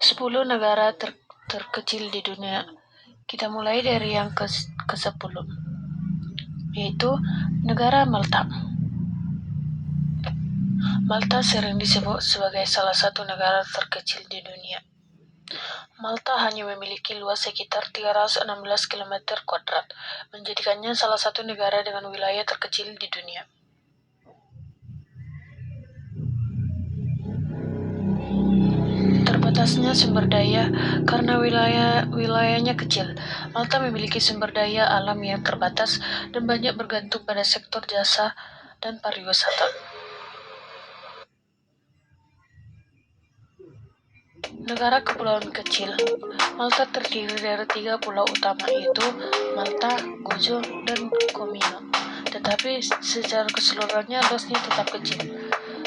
10 negara terkecil di dunia. Kita mulai dari yang ke-10, yaitu negara Malta. Malta sering disebut sebagai salah satu negara terkecil di dunia. Malta hanya memiliki luas sekitar 316 km kuadrat, menjadikannya salah satu negara dengan wilayah terkecil di dunia. Terbatasnya sumber daya karena wilayahnya kecil. Malta memiliki sumber daya alam yang terbatas dan banyak bergantung pada sektor jasa dan pariwisata. Negara kepulauan kecil. Malta terdiri dari 3 pulau utama, yaitu Malta, Gozo, dan Comino. Tetapi secara keseluruhannya luasnya tetap kecil.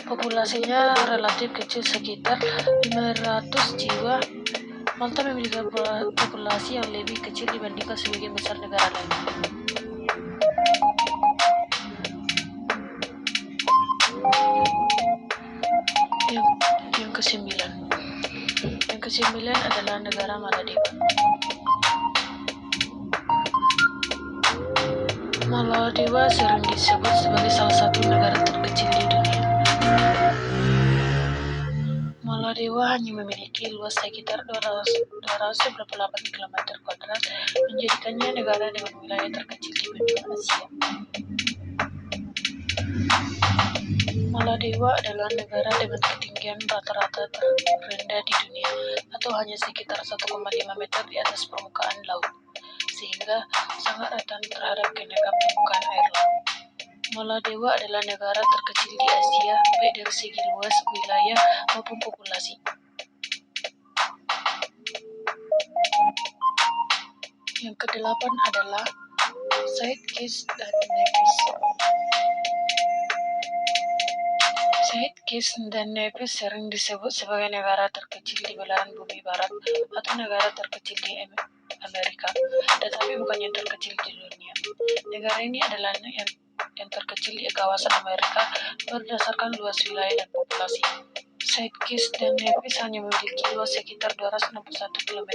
Populasinya relatif kecil, sekitar 500 jiwa. Malta memiliki populasi yang lebih kecil dibandingkan sebagian besar negara lain. Yang kesembilan adalah negara Maldives. Maldives sering disebut sebagai salah satu negara terkecil di dunia. Maldives hanya memiliki luas sekitar 228 km kuadrat, menjadikannya negara dengan wilayah terkecil di benua Asia. Maldives adalah negara dengan ketinggian rata-rata terendah di dunia, atau hanya sekitar 1,5 meter di atas permukaan laut, sehingga sangat rentan terhadap kenaikan permukaan air laut. Maldives adalah negara terkecil di Asia, baik dari segi luas wilayah maupun populasi. Yang ke-8 adalah Saint Kitts dan Nevis. Saint Kitts dan Nevis sering disebut sebagai negara terkecil di belahan bumi barat atau negara terkecil di Amerika, tetapi bukan yang terkecil di dunia. Negara ini adalah yang terkecil di kawasan Amerika berdasarkan luas wilayah dan populasi. Saint Kitts dan Nevis hanya memiliki luas sekitar 261 km,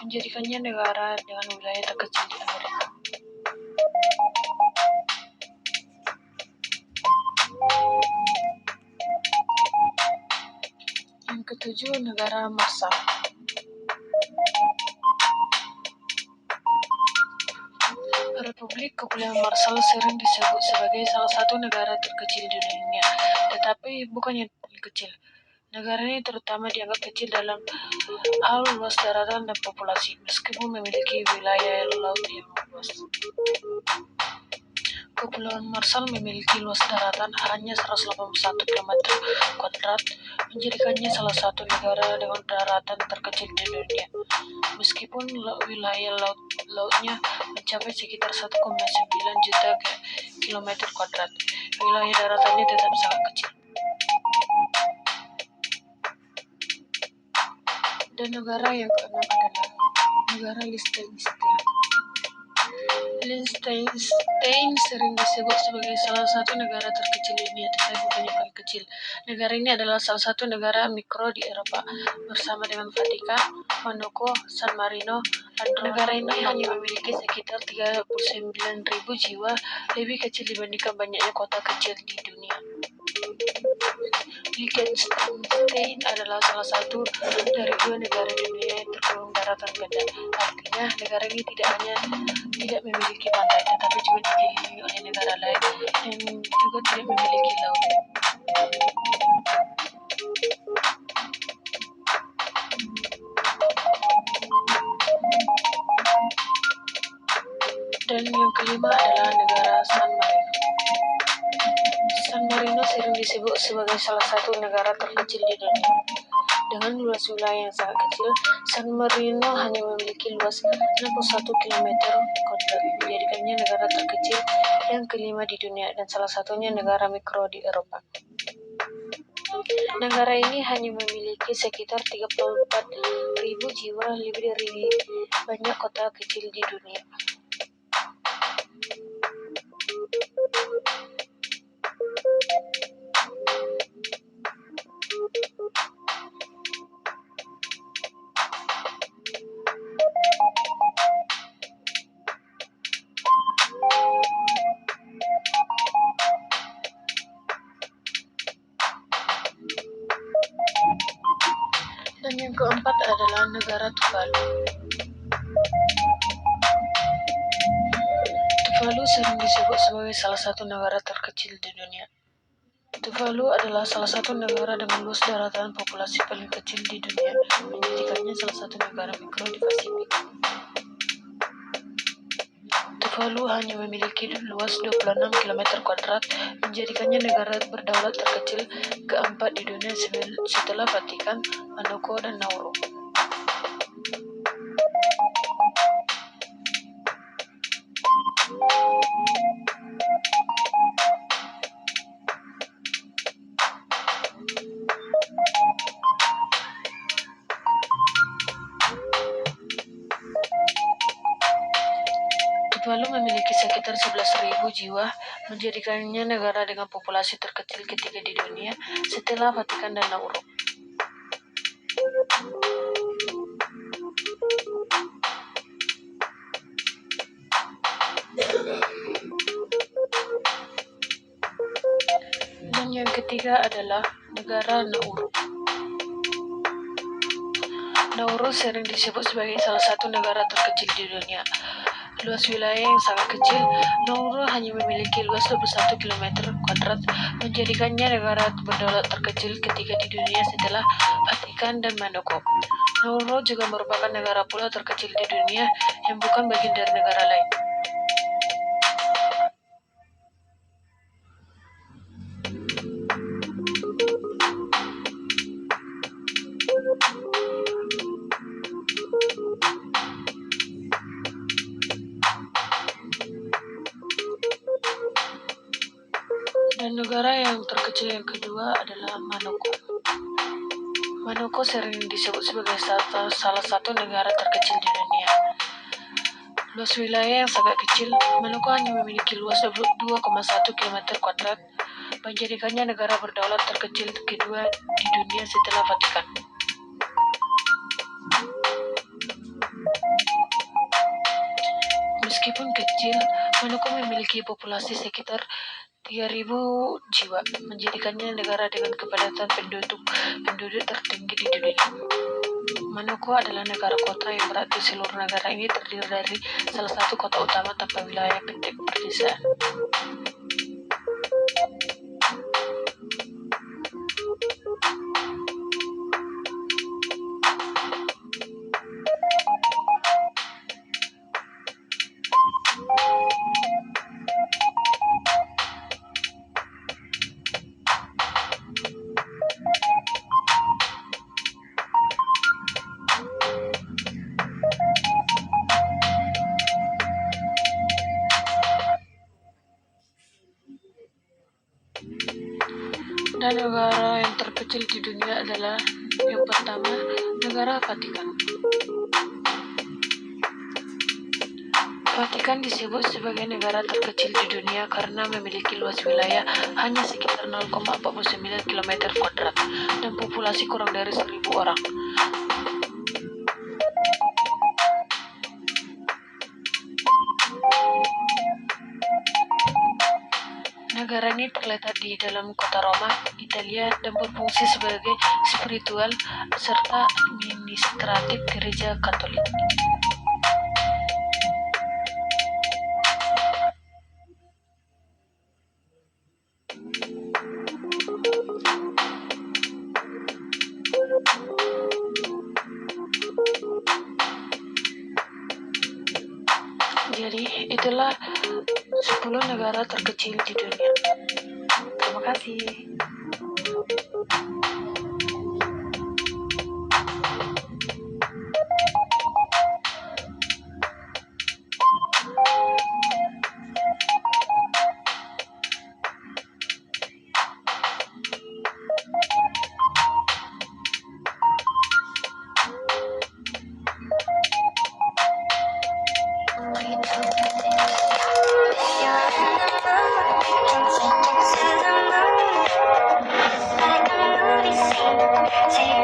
menjadikannya negara dengan wilayah terkecil di Amerika. Yang ke-7, negara Marshall. Republik Kepulauan Marshall sering disebut sebagai salah satu negara terkecil di dunia, tetapi bukan yang paling kecil. Negara ini terutama dianggap kecil dalam hal luas daratan dan populasi, meskipun memiliki wilayah laut yang luas. Kepulauan Marshall memiliki luas daratan hanya 181 km kuadrat, menjadikannya salah satu negara dengan daratan terkecil di dunia, meskipun wilayah lautnya mencapai sekitar 1,9 juta km kuadrat. Wilayah daratannya tetap sangat kecil. Dan negara yang ke-6 adalah negara Liechtenstein. Liechtenstein sering disebut sebagai salah satu negara terkecil di dunia, tetapi bukan yang paling kecil. Negara ini adalah salah satu negara mikro di Eropa, bersama dengan Vatikan, Monaco, San Marino, Andorra. Negara ini hanya memiliki sekitar 39.000 jiwa, lebih kecil dibandingkan banyaknya kota kecil di dunia. Liechtenstein adalah salah satu dari 2 negara di dunia yang tergolong daratan ganda. Artinya, negara ini tidak memiliki pantai, tetapi juga dikelilingi oleh negara lain yang juga tidak memiliki laut. Dan yang kelima adalah negara San Marino. San Marino sering disebut sebagai salah satu negara terkecil di dunia. Dengan luas wilayah yang sangat kecil, San Marino hanya memiliki luas 61 km kuadrat, menjadikannya negara terkecil yang kelima di dunia dan salah satunya negara mikro di Eropa. Negara ini hanya memiliki sekitar 34.000 jiwa, lebih dari banyak kota kecil di dunia. Dan yang keempat adalah negara Tuvalu. Tuvalu sering disebut sebagai salah satu negara terkecil di dunia. Tuvalu adalah salah satu negara dengan luas daratan populasi paling kecil di dunia, menjadikannya salah satu negara mikro di Pasifik. Tuvalu hanya memiliki luas 26 km kuadrat, menjadikannya negara berdaulat terkecil keempat di dunia setelah Vatikan, Monaco, dan Nauru. Tuvalu memiliki sekitar 11.000 jiwa, menjadikannya negara dengan populasi terkecil ketiga di dunia setelah Vatikan dan Nauru. Dan yang ketiga adalah negara Nauru. Nauru sering disebut sebagai salah satu negara terkecil di dunia. Luas wilayah yang sangat kecil, Nauru hanya memiliki luas 21 km kuadrat, menjadikannya negara berdaulat terkecil ketiga di dunia setelah Vatikan dan Monaco. Nauru juga merupakan negara pulau terkecil di dunia yang bukan bagian dari negara lain. Dan negara yang terkecil yang kedua adalah Monaco. Monaco sering disebut sebagai salah satu negara terkecil di dunia. Luas wilayah yang sangat kecil, Monaco hanya memiliki luas 2,1 km kuadrat, menjadikannya negara berdaulat terkecil kedua di dunia setelah Vatikan. Meskipun kecil, Monaco memiliki populasi sekitar 3.000 jiwa, menjadikannya negara dengan kepadatan penduduk tertinggi di dunia. Monaco adalah negara kota yang berarti seluruh negara ini terdiri dari salah satu kota utama tanpa wilayah perdesaan. Dan negara yang terkecil di dunia adalah yang pertama, negara Vatikan. Vatikan disebut sebagai negara terkecil di dunia karena memiliki luas wilayah hanya sekitar 0,49 km kuadrat dan populasi kurang dari 1.000 orang. Negara ini terletak di dalam kota Roma, Italia, dan berfungsi sebagai spiritual serta administratif gereja Katolik. Jadi, itulah 10 negara terkecil di dunia. Terima kasih. See